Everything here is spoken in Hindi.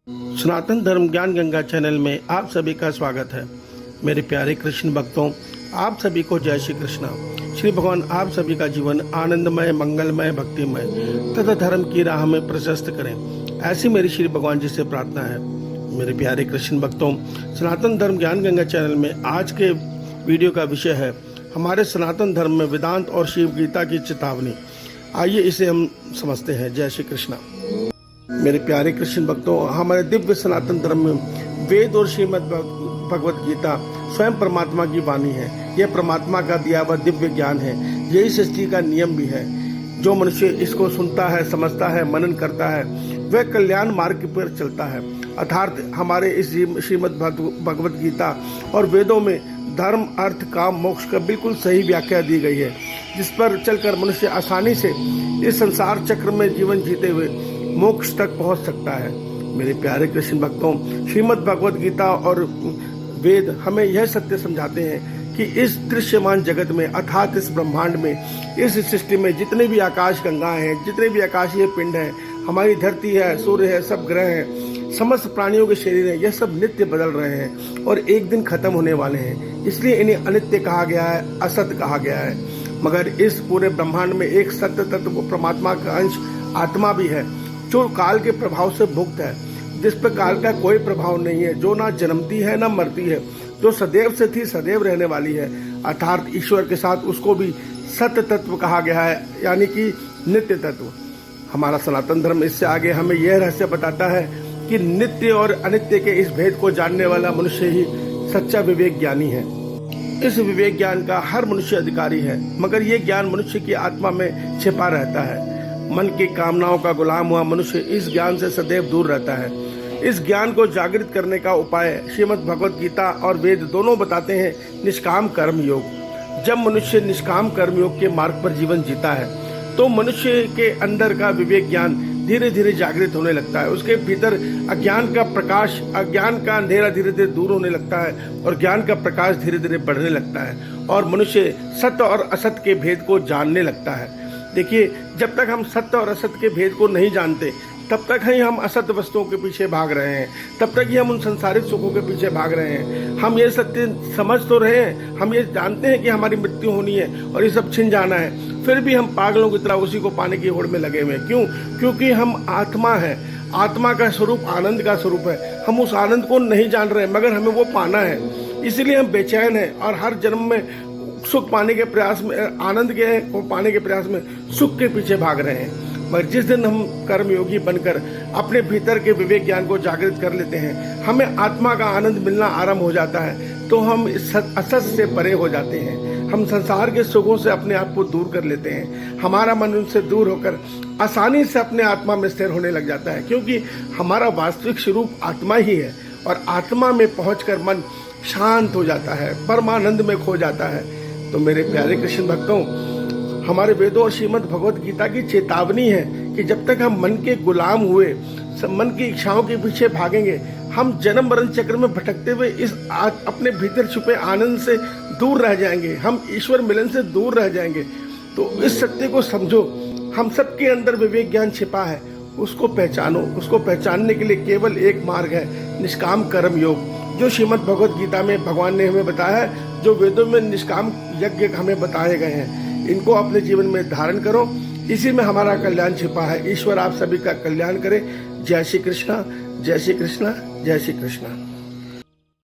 सनातन धर्म ज्ञान गंगा चैनल में आप सभी का स्वागत है। मेरे प्यारे कृष्ण भक्तों, आप सभी को जय श्री कृष्णा। श्री भगवान आप सभी का जीवन आनंदमय, मंगलमय, भक्तिमय तथा धर्म की राह में प्रशस्त करें, ऐसी मेरी श्री भगवान जी से प्रार्थना है। मेरे प्यारे कृष्ण भक्तों, सनातन धर्म ज्ञान गंगा चैनल में आज के वीडियो का विषय है हमारे सनातन धर्म में वेदांत और शिव गीता की चेतावनी। आइए इसे हम समझते हैं। जय श्री कृष्णा। मेरे प्यारे कृष्ण भक्तों, हमारे दिव्य सनातन धर्म में वेद और श्रीमद् भगवत गीता स्वयं परमात्मा की वाणी है। यह परमात्मा का दिया हुआ दिव्य ज्ञान है। यही सृष्टि का नियम भी है। जो मनुष्य इसको सुनता है, समझता है, मनन करता है, वह कल्याण मार्ग पर चलता है। अर्थात हमारे इस श्रीमद् भगवत गीता और वेदों में धर्म, अर्थ, काम, मोक्ष का बिल्कुल सही व्याख्या दी गई है, जिस पर चलकर मनुष्य आसानी से इस संसार चक्र में जीवन जीते हुए मोक्ष तक पहुंच सकता है। मेरे प्यारे कृष्ण भक्तों, श्रीमद् भगवत गीता और वेद हमें यह सत्य समझाते हैं कि इस दृश्यमान जगत में, अर्थात इस ब्रह्मांड में, इस सृष्टि में जितने भी आकाश गंगाएं हैं, जितने भी आकाशीय पिंड हैं, हमारी धरती है, सूर्य है, सब ग्रह हैं, समस्त प्राणियों के शरीर हैं, यह सब नित्य बदल रहे हैं और एक दिन खत्म होने वाले हैं। इसलिए इन्हें अनित्य कहा गया है, असत कहा गया है। मगर इस पूरे ब्रह्मांड में एक सत्य तत्व परमात्मा का अंश आत्मा भी है, जो काल के प्रभाव से मुक्त है, जिस पर काल का कोई प्रभाव नहीं है, जो ना जन्मती है ना मरती है, जो सदैव से थी सदैव रहने वाली है। अर्थात ईश्वर के साथ उसको भी सत्य तत्व कहा गया है, यानी कि नित्य तत्व। हमारा सनातन धर्म इससे आगे हमें यह रहस्य बताता है कि नित्य और अनित्य के इस भेद को जानने वाला मनुष्य ही सच्चा विवेक ज्ञानी है। इस विवेक ज्ञान का हर मनुष्य अधिकारी है, मगर यह ज्ञान मनुष्य की आत्मा में छिपा रहता है। मन की कामनाओं का गुलाम हुआ मनुष्य इस ज्ञान से सदैव दूर रहता है। इस ज्ञान को जागृत करने का उपाय श्रीमद् भगवत गीता और वेद दोनों बताते हैं निष्काम कर्म योग। जब मनुष्य निष्काम कर्म योग के मार्ग पर जीवन जीता है तो मनुष्य के अंदर का विवेक ज्ञान धीरे धीरे जागृत होने लगता है। उसके भीतर अज्ञान का प्रकाश, अज्ञान का अंधेरा धीरे धीरे दूर होने लगता है और ज्ञान का प्रकाश धीरे धीरे बढ़ने लगता है और मनुष्य सत्य और असत्य के भेद को जानने लगता है। देखिए, जब तक हम सत्य और असत्य के भेद को नहीं जानते तब तक ही हम असत्य वस्तुओं के पीछे भाग रहे हैं, तब तक ही हम उन संसारिक सुखों के पीछे भाग रहे हैं। हम ये सत्य समझ तो रहे हैं, हम ये जानते हैं कि हमारी मृत्यु होनी है और ये सब छिन जाना है, फिर भी हम पागलों की तरह उसी को पाने की होड़ में लगे हुए हैं। क्यों? क्योंकि हम आत्मा है। आत्मा का स्वरूप आनंद का स्वरूप है। हम उस आनंद को नहीं जान रहे, मगर हमें वो पाना है। इसीलिए हम बेचैन हैं और हर जन्म में सुख पाने के प्रयास में, आनंद के को पाने के प्रयास में सुख के पीछे भाग रहे हैं। मगर जिस दिन हम कर्मयोगी बनकर अपने भीतर के विवेक ज्ञान को जागृत कर लेते हैं, हमें आत्मा का आनंद मिलना आरंभ हो जाता है, तो हम असत से परे हो जाते हैं। हम संसार के सुखों से अपने आप को दूर कर लेते हैं। हमारा मन उनसे दूर होकर आसानी से अपने आत्मा में स्थिर होने लग जाता है, क्योंकि हमारा वास्तविक स्वरूप आत्मा ही है और आत्मा में पहुंचकर मन शांत हो जाता है, परमानंद में खो जाता है। तो मेरे प्यारे कृष्ण भक्तों, हमारे वेदों और श्रीमद् भगवत गीता की चेतावनी है कि जब तक हम मन के गुलाम हुए, मन की इच्छाओं के पीछे भागेंगे, हम जन्म मरण चक्र में भटकते हुए इस अपने भीतर छुपे आनंद से दूर रह जाएंगे, हम ईश्वर मिलन से दूर रह जाएंगे। तो इस सत्य को समझो, हम सबके अंदर विवेक ज्ञान छिपा है, उसको पहचानो। उसको पहचानने के लिए केवल एक मार्ग है, निष्काम कर्म योग, जो श्रीमद् भगवत गीता में भगवान ने हमें बताया है, जो वेदों में निष्काम यज्ञ हमें बताए गए हैं। इनको अपने जीवन में धारण करो, इसी में हमारा कल्याण छिपा है। ईश्वर आप सभी का कल्याण करे। जय श्री कृष्णा, जय श्री कृष्णा, जय श्री कृष्णा।